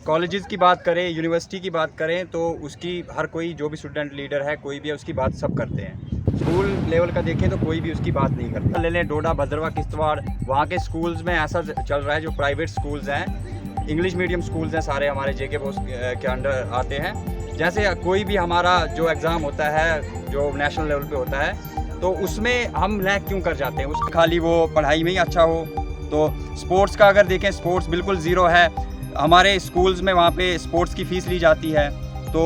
Colleges की बात करें, यूनिवर्सिटी की बात करें तो उसकी हर कोई जो भी स्टूडेंट लीडर है कोई भी है उसकी बात सब करते हैं। स्कूल लेवल का देखें तो कोई भी उसकी बात नहीं करता। ले लें डोडा, भद्रवा, किश्तवाड़, वहाँ के स्कूल्स में ऐसा चल रहा है जो प्राइवेट स्कूल्स हैं, इंग्लिश मीडियम स्कूल्स हैं, सारे हमारे जेके बोस के अंडर आते हैं। जैसे कोई भी हमारा जो एग्ज़ाम होता है जो नेशनल लेवल पे होता है तो उसमें हम लैग क्यों कर जाते हैं, उस खाली वो पढ़ाई में ही अच्छा हो। तो स्पोर्ट्स का अगर देखें, स्पोर्ट्स बिल्कुल ज़ीरो है हमारे स्कूल्स में। वहाँ पे स्पोर्ट्स की फ़ीस ली जाती है तो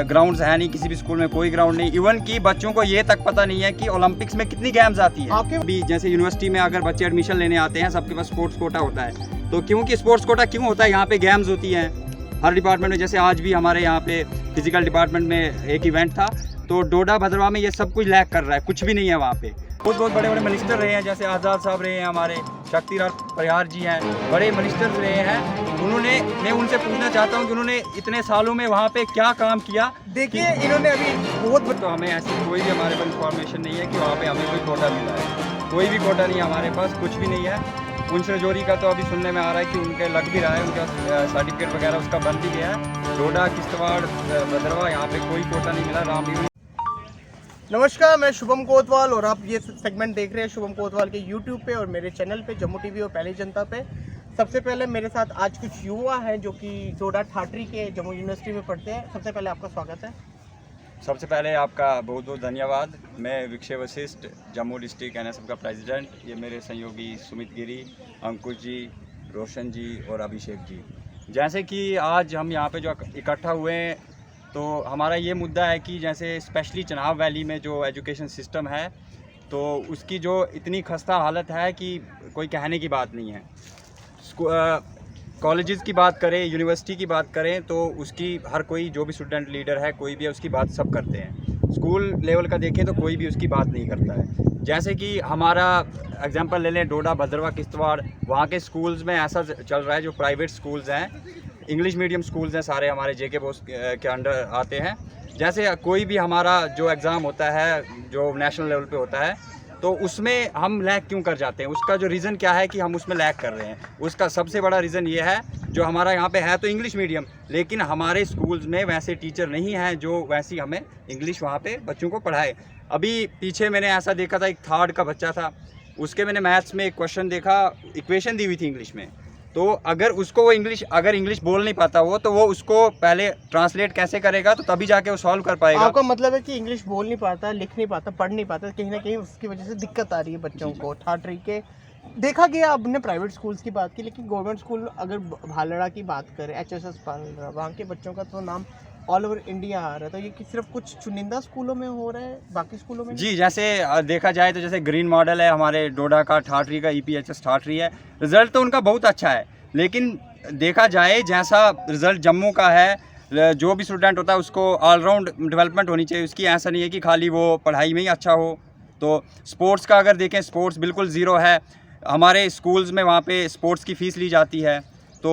ग्राउंड्स है नहीं, किसी भी स्कूल में कोई ग्राउंड नहीं। इवन कि बच्चों को ये तक पता नहीं है कि ओलंपिक्स में कितनी गेम्स आती है। आपके भी जैसे यूनिवर्सिटी में अगर बच्चे एडमिशन लेने आते हैं सबके पास स्पोर्ट्स कोटा होता है। तो क्योंकि स्पोर्ट्स कोटा क्यों होता है, यहाँ पे गेम्स होती हैं हर डिपार्टमेंट में। जैसे आज भी हमारे यहाँ पे फिजिकल डिपार्टमेंट में एक इवेंट था तो डोडा भद्रवा में ये सब कुछ लैग कर रहा है, कुछ भी नहीं है वहाँ पे। बहुत बड़े बड़े मिनिस्टर रहे हैं, जैसे आज़ाद साहब रहे हैं, हमारे शक्तिलाल परिहार जी हैं, बड़े मिनिस्टर रहे हैं। उन्होंने, मैं उनसे पूछना चाहता हूँ कि उन्होंने इतने सालों में वहाँ पे क्या काम किया। देखिए इन्होंने अभी बहुत तो हमें ऐसी कोई भी हमारे पास इंफॉर्मेशन नहीं है कि वहाँ पे हमें कोई कोटा मिला है। कोई भी कोटा नहीं है हमारे पास, कुछ भी नहीं है। उनसे जोरी का तो अभी सुनने में आ रहा है कि उनके लग भी रहा है, उनका सर्टिफिकेट वगैरह उसका बन भी गया है। डोडा, किश्तवाड़, भद्रवा, यहाँ पे कोई कोटा नहीं मिला। रामलीला। नमस्कार, मैं शुभम कोतवाल और आप ये सेगमेंट देख रहे हैं शुभम कोतवाल के यूट्यूब पे और मेरे चैनल पे जम्मू टीवी और पहली जनता पे। सबसे पहले मेरे साथ आज कुछ युवा हैं जो कि डोडा ठाठरी के जम्मू यूनिवर्सिटी में पढ़ते हैं। सबसे पहले आपका स्वागत है। सबसे पहले आपका बहुत बहुत धन्यवाद। मैं विक्षय वशिष्ठ, जम्मू डिस्ट्रिक्ट एनएसएफ का प्रेसिडेंट। ये मेरे सहयोगी सुमित गिरी, अंकुश जी, रोशन जी और अभिषेक जी। जैसे कि आज हम यहाँ पे जो इकट्ठा हुए हैं तो हमारा ये मुद्दा है कि जैसे स्पेशली चनाब वैली में जो एजुकेशन सिस्टम है तो उसकी जो इतनी खस्ता हालत है कि कोई कहने की बात नहीं है। कॉलेजेस की बात करें, यूनिवर्सिटी की बात करें तो उसकी हर कोई जो भी स्टूडेंट लीडर है कोई भी है उसकी बात सब करते हैं। स्कूल लेवल का देखें तो कोई भी उसकी बात नहीं करता है। जैसे कि हमारा एग्जांपल ले लें डोडा, भद्रवा, किश्तवाड़, वहाँ के स्कूल्स में ऐसा चल रहा है जो प्राइवेट स्कूल्स हैं, इंग्लिश मीडियम स्कूल्स हैं, सारे हमारे जेके बोस के अंडर आते हैं। जैसे कोई भी हमारा जो एग्ज़ाम होता है जो नेशनल लेवल पे होता है तो उसमें हम लैग क्यों कर जाते हैं, उसका जो रीज़न क्या है कि हम उसमें लैग कर रहे हैं। उसका सबसे बड़ा रीज़न ये है, जो हमारा यहाँ पे है तो इंग्लिश मीडियम, लेकिन हमारे स्कूल्स में वैसे टीचर नहीं हैं जो वैसी हमें इंग्लिश वहाँ पे बच्चों को पढ़ाए। अभी पीछे मैंने ऐसा देखा था, एक 3rd का बच्चा था, उसके मैंने मैथ्स में एक क्वेश्चन देखा, इक्वेशन दी हुई थी इंग्लिश में। तो अगर उसको वो अगर इंग्लिश बोल नहीं पाता वो तो वो उसको पहले ट्रांसलेट कैसे करेगा, तो तभी जाके वो सॉल्व कर पाएगा। आपका मतलब है कि इंग्लिश बोल नहीं पाता, लिख नहीं पाता, पढ़ नहीं पाता, कहीं ना कहीं उसकी वजह से दिक्कत आ रही है बच्चों को। ठाठरी के देखा गया, आपने प्राइवेट स्कूल्स की बात की, लेकिन गवर्नमेंट स्कूल अगर भालड़ा की बात करें, HSS भालड़ा, वहाँ के बच्चों का तो नाम ऑल ओवर इंडिया आ रहा है। तो ये कि सिर्फ कुछ चुनिंदा स्कूलों में हो रहा है, बाकी स्कूलों में जी, जैसे देखा जाए तो जैसे ग्रीन मॉडल है हमारे डोडा का, ठाठरी का, EPHS ठाठरी है, रिज़ल्ट तो उनका बहुत अच्छा है। लेकिन देखा जाए जैसा रिज़ल्ट जम्मू का है, जो भी स्टूडेंट होता है उसको ऑलराउंड डेवलपमेंट होनी चाहिए उसकी। ऐसा नहीं है कि खाली वो पढ़ाई में ही अच्छा हो। तो स्पोर्ट्स का अगर देखें, स्पोर्ट्स बिल्कुल ज़ीरो है हमारे स्कूल्स में। वहाँ पे स्पोर्ट्स की फ़ीस ली जाती है तो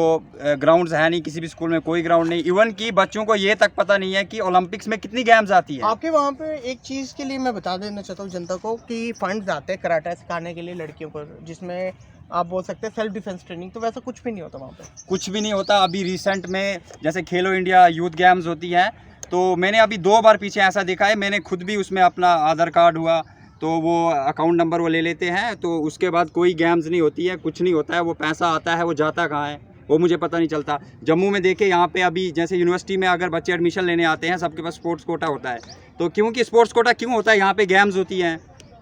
ग्राउंड्स है नहीं, किसी भी स्कूल में कोई ग्राउंड नहीं। इवन कि बच्चों को ये तक पता नहीं है कि ओलंपिक्स में कितनी गेम्स आती है। आपके वहाँ पे एक चीज़ के लिए मैं बता देना चाहता हूँ जनता को कि फंड्स आते हैं कराटे सिखाने के लिए लड़कियों को, जिसमें आप बोल सकते हैं सेल्फ डिफेंस ट्रेनिंग। तो वैसा कुछ भी नहीं होता वहाँ पे? कुछ भी नहीं होता। अभी रिसेंट में जैसे खेलो इंडिया यूथ गेम्स होती हैं तो मैंने अभी 2 बार पीछे ऐसा देखा है, मैंने खुद भी उसमें अपना आधार कार्ड हुआ तो वो अकाउंट नंबर वो ले लेते हैं, तो उसके बाद कोई गेम्स नहीं होती है, कुछ नहीं होता है। वो पैसा आता है, वो जाता कहाँ है वो मुझे पता नहीं चलता। जम्मू में देखे, यहाँ पे अभी जैसे यूनिवर्सिटी में अगर बच्चे एडमिशन लेने आते हैं सबके पास स्पोर्ट्स कोटा होता है। तो क्योंकि स्पोर्ट्स कोटा क्यों होता है, यहाँ पे गेम्स होती हैं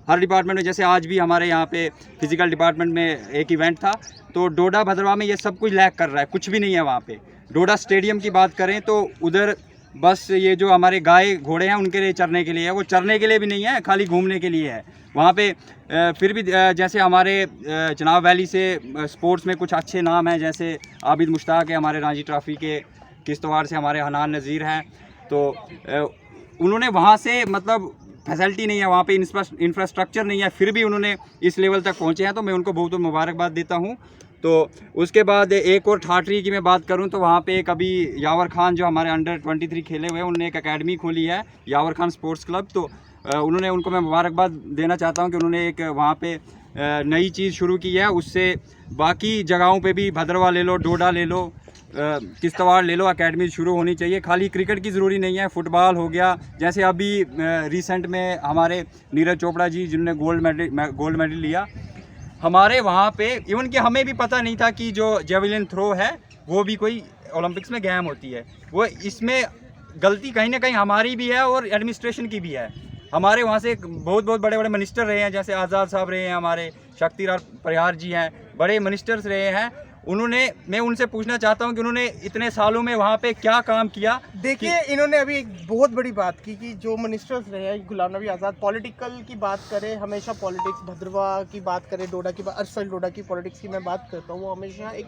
हर डिपार्टमेंट में। जैसे आज भी हमारे यहाँ पे फिजिकल डिपार्टमेंट में एक इवेंट था तो डोडा भद्रवा में ये सब कुछ लैग कर रहा है, कुछ भी नहीं है वहाँ पे। डोडा स्टेडियम की बात करें तो उधर बस ये जो हमारे गाय घोड़े हैं उनके लिए चरने के लिए है, वो चरने के लिए भी नहीं है, खाली घूमने के लिए है वहाँ पे। फिर भी जैसे हमारे चनाब वैली से स्पोर्ट्स में कुछ अच्छे नाम हैं, जैसे आबिद मुश्ताक है हमारे रणजी ट्रॉफी के, किश्तवाड़ से हमारे हनान नज़ीर हैं। तो उन्होंने वहाँ से मतलब फैसिलिटी नहीं है, वहाँ पे इंफ्रास्ट्रक्चर नहीं है, फिर भी उन्होंने इस लेवल तक पहुँचे हैं, तो मैं उनको बहुत बहुत मुबारकबाद देता हूँ। तो उसके बाद एक और ठाठरी की मैं बात करूं तो वहाँ पे एक अभी यावर खान जो हमारे अंडर 23 खेले हुए हैं, उन्होंने एक एकेडमी खोली है यावर खान स्पोर्ट्स क्लब। तो उन्होंने, उनको मैं मुबारकबाद देना चाहता हूं कि उन्होंने एक वहाँ पे नई चीज़ शुरू की है। उससे बाकी जगहों पे भी, भद्रवा ले लो, डोडा ले लो, किश्तवाड़ ले लो, एकेडमी शुरू होनी चाहिए। खाली क्रिकेट की ज़रूरी नहीं है, फुटबॉल हो गया। जैसे अभी रिसेंट में हमारे नीरज चोपड़ा जी जिन्होंने गोल्ड मेडल लिया, हमारे वहाँ पे इवन कि हमें भी पता नहीं था कि जो जेवलिन थ्रो है वो भी कोई ओलंपिक्स में गेम होती है। वो इसमें गलती कहीं ना कहीं हमारी भी है और एडमिनिस्ट्रेशन की भी है। हमारे वहाँ से बहुत बड़े बड़े मिनिस्टर रहे हैं, जैसे आज़ाद साहब रहे हैं, हमारे शक्तिलाल परिहार जी हैं, बड़े मिनिस्टर्स रहे हैं। मैं उनसे पूछना चाहता हूं कि उन्होंने इतने सालों में वहां पे क्या काम किया। देखिए इन्होंने अभी एक बहुत बड़ी बात की कि जो मिनिस्टर्स रहे हैं, गुलाम नबी आज़ाद, पॉलिटिकल की बात करें, हमेशा पॉलिटिक्स, भद्रवा की बात करें, डोडा की बात, अर्शफैल डोडा की पॉलिटिक्स की मैं बात करता हूँ, वो हमेशा एक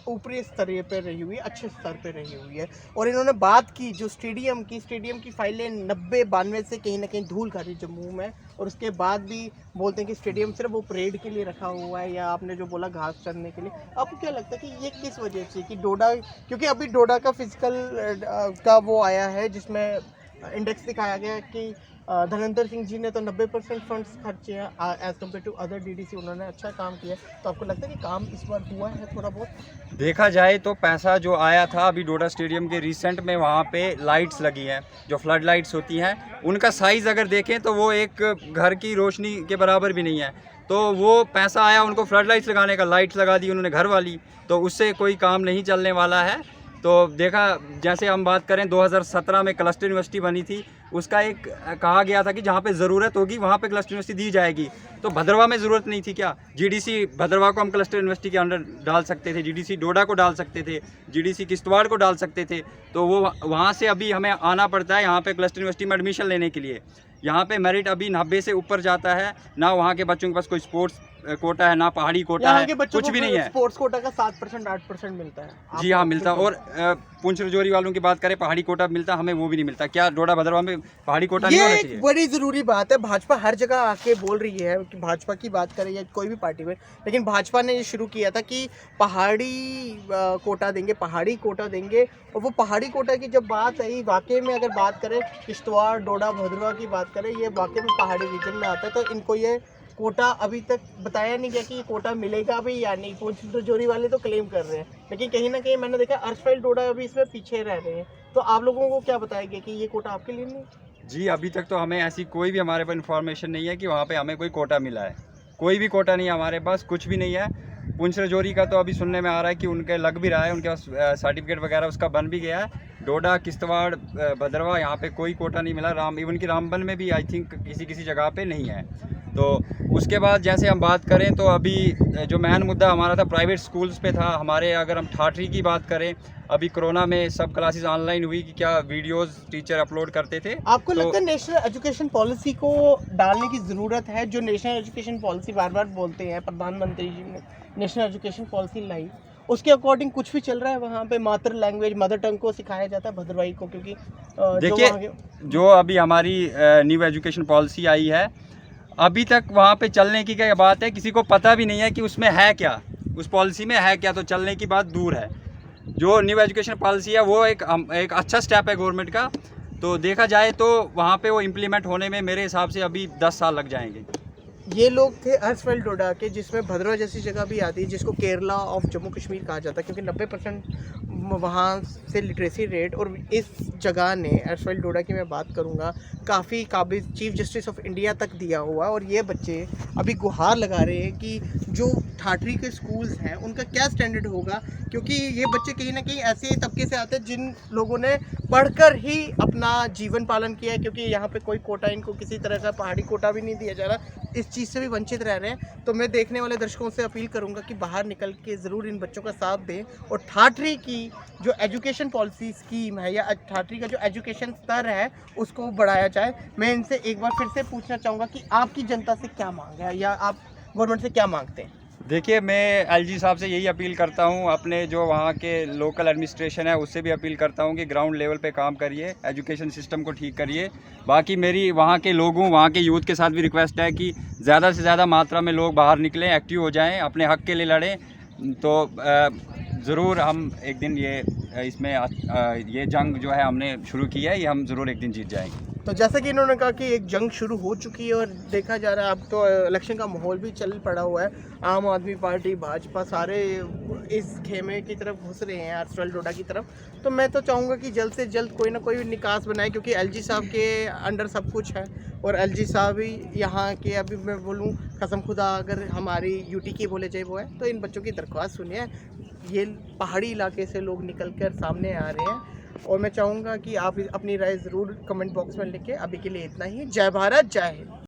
ऊपरी स्तर पे रही हुई है, अच्छे स्तर पे रही हुई है। और इन्होंने बात की जो स्टेडियम की फाइलें 90-92 से कहीं ना कहीं धूल खा रही जम्मू में, और उसके बाद भी बोलते हैं कि स्टेडियम सिर्फ वो परेड के लिए रखा हुआ है, या आपने जो बोला घास चरने के लिए। आपको क्या लगता है कि ये किस वजह से, कि डोडा, क्योंकि अभी डोडा का फिजिकल का वो आया है जिसमें इंडेक्स दिखाया गया कि धर्मेंद्र सिंह जी ने तो 90% फंड्स खर्चे हैं as compare to other DDC, उन्होंने अच्छा काम किया। तो आपको लगता है कि काम इस बार हुआ है थोड़ा बहुत? देखा जाए तो पैसा जो आया था अभी डोडा स्टेडियम के रिसेंट में, वहाँ पे लाइट्स लगी हैं जो फ्लड लाइट्स होती हैं, उनका साइज़ अगर देखें तो वो एक घर की रोशनी के बराबर भी नहीं है। तो वो पैसा आया उनको फ्लड लाइट्स लगाने का, लाइट्स लगा दी उन्होंने घर वाली, तो उससे कोई काम नहीं चलने वाला है। तो देखा, जैसे हम बात करें 2017 में क्लस्टर यूनिवर्सिटी बनी थी, उसका एक कहा गया था कि जहाँ पे ज़रूरत होगी वहाँ पे क्लस्टर यूनिवर्सिटी दी जाएगी। तो भद्रवा में ज़रूरत नहीं थी क्या? जीडीसी भद्रवा को हम क्लस्टर यूनिवर्सिटी के अंडर डाल सकते थे, जीडीसी डोडा को डाल सकते थे, जीडीसी किश्तवाड़ को डाल सकते थे। तो वो वहाँ से अभी हमें आना पड़ता है यहाँ पे क्लस्टर यूनिवर्सिटी में एडमिशन लेने के लिए। यहाँ पे मेरिट अभी 90 से ऊपर जाता है, ना वहाँ के बच्चों के पास कोई स्पोर्ट्स कोटा है, ना पहाड़ी कोटा है, कुछ भी नहीं है। स्पोर्ट्स कोटा का 7% 8% मिलता है। जी हाँ, मिलता है। और पुंछ रजौरी वालों की बात करें, पहाड़ी कोटा मिलता, हमें वो भी नहीं मिलता। क्या डोडा भद्रवा में पहाड़ी कोटा नहीं होना चाहिए? ये बड़ी ज़रूरी बात है। भाजपा हर जगह आके बोल रही है कि भाजपा की बात करें या कोई भी पार्टी में, लेकिन भाजपा ने ये शुरू किया था कि पहाड़ी कोटा देंगे, पहाड़ी कोटा देंगे। और वो पहाड़ी कोटा की जब बात आई, वाकई में अगर बात करें किश्तवाड़, डोडा, भद्रवा की बात करें, ये वाकई में पहाड़ी रीजन में आता है। तो इनको ये कोटा अभी तक बताया नहीं गया कि ये कोटा मिलेगा भी या नहीं। पुंछ रजौरी वाले तो क्लेम कर रहे हैं, लेकिन कहीं ना कहीं मैंने देखा अर्शफैल डोडा अभी इसमें पीछे रह रहे हैं। तो आप लोगों को क्या बताया गया कि ये कोटा आपके लिए नहीं? जी, अभी तक तो हमें ऐसी कोई भी हमारे पास इन्फॉर्मेशन नहीं है कि वहाँ पे हमें कोई कोटा मिला है। कोई भी कोटा नहीं है हमारे पास, कुछ भी नहीं है। पुंछ रजौरी का तो अभी सुनने में आ रहा है कि उनके लग भी रहा है, उनके पास सर्टिफिकेट वगैरह उसका बन भी गया है। डोडा, किश्तवाड़, भद्रवा, यहाँ पे कोई कोटा नहीं मिला। इवन की रामबन में भी आई थिंक किसी जगह पे नहीं है। तो उसके बाद जैसे हम बात करें तो अभी जो मेन मुद्दा हमारा था प्राइवेट स्कूल्स पे था हमारे। अगर हम ठाठरी की बात करें, अभी कोरोना में सब क्लासेस ऑनलाइन हुई कि क्या वीडियोस टीचर अपलोड करते थे। आपको लगता है नेशनल एजुकेशन पॉलिसी को डालने की ज़रूरत है? जो नेशनल एजुकेशन पॉलिसी बार बार बोलते हैं, प्रधानमंत्री जी ने नेशनल एजुकेशन पॉलिसी लाई, उसके अकॉर्डिंग कुछ भी चल रहा है वहाँ पे? मातृ लैंग्वेज, मदर टंग को सिखाया जाता है भद्रवाही को, क्योंकि देखिए जो अभी हमारी न्यू एजुकेशन पॉलिसी आई है, अभी तक वहाँ पे चलने की क्या बात है, किसी को पता भी नहीं है कि उसमें है क्या, उस पॉलिसी में है क्या। तो चलने की बात दूर है। जो न्यू एजुकेशन पॉलिसी है वो एक अच्छा स्टेप है गवर्नमेंट का। तो देखा जाए तो वहाँ पे वो इम्प्लीमेंट होने में मेरे हिसाब से अभी 10 साल लग जाएंगे। ये लोग थे अर्शफैल डोडा के, जिसमें भद्रवा जैसी जगह भी आती है, जिसको केरला ऑफ जम्मू कश्मीर कहा जाता है, क्योंकि 90% वहाँ से लिटरेसी रेट। और इस जगह ने, अर्शफैल डोडा की मैं बात करूँगा, काफ़ी काबिल चीफ जस्टिस ऑफ इंडिया तक दिया हुआ। और ये बच्चे अभी गुहार लगा रहे हैं कि जो ठाठरी के स्कूल्स हैं उनका क्या स्टैंडर्ड होगा, क्योंकि ये बच्चे कहीं ना कहीं ऐसे तबके से आते हैं जिन लोगों ने पढ़कर ही अपना जीवन पालन किया है। क्योंकि यहाँ पे कोई कोटा, इनको किसी तरह का पहाड़ी कोटा भी नहीं दिया जा रहा, इस चीज़ से भी वंचित रह रहे हैं। तो मैं देखने वाले दर्शकों से अपील करूंगा कि बाहर निकल के ज़रूर इन बच्चों का साथ दें, और ठाठरी की जो एजुकेशन पॉलिसी स्कीम है, या ठाठरी का जो एजुकेशन स्तर है, उसको बढ़ाया जाए। मैं इनसे एक बार फिर से पूछना चाहूँगा कि आपकी जनता से क्या मांग है, या आप गवर्नमेंट से क्या मांगते हैं? देखिए, मैं एलजी साहब से यही अपील करता हूँ, अपने जो वहाँ के लोकल एडमिनिस्ट्रेशन है उससे भी अपील करता हूँ कि ग्राउंड लेवल पे काम करिए, एजुकेशन सिस्टम को ठीक करिए। बाकी मेरी वहाँ के लोगों, वहाँ के यूथ के साथ भी रिक्वेस्ट है कि ज़्यादा से ज़्यादा मात्रा में लोग बाहर निकलें, एक्टिव हो जाएं, अपने हक़ के लिए लड़ें। तो ज़रूर हम एक दिन ये जंग जो है हमने शुरू की है, ये हम ज़रूर एक दिन जीत जाएंगे। तो जैसा कि इन्होंने कहा कि एक जंग शुरू हो चुकी है और देखा जा रहा है अब तो इलेक्शन का माहौल भी चल पड़ा हुआ है। आम आदमी पार्टी, भाजपा सारे इस खेमे की तरफ घुस रहे हैं, हर्षल डोडा की तरफ। तो मैं तो चाहूँगा कि जल्द से जल्द कोई ना कोई निकास बनाए, क्योंकि एलजी साहब के अंडर सब कुछ है और एलजी साहब ही यहाँ के, अभी मैं बोलूँ कसम खुदा अगर हमारी यूटी की बोले जाए वो है, तो इन बच्चों की दरख्वास्त सुनिए। ये पहाड़ी इलाके से लोग निकल कर सामने आ रहे हैं और मैं चाहूँगा कि आप अपनी राय ज़रूर कमेंट बॉक्स में लिखें। अभी के लिए इतना ही। जय भारत, जय हिंद।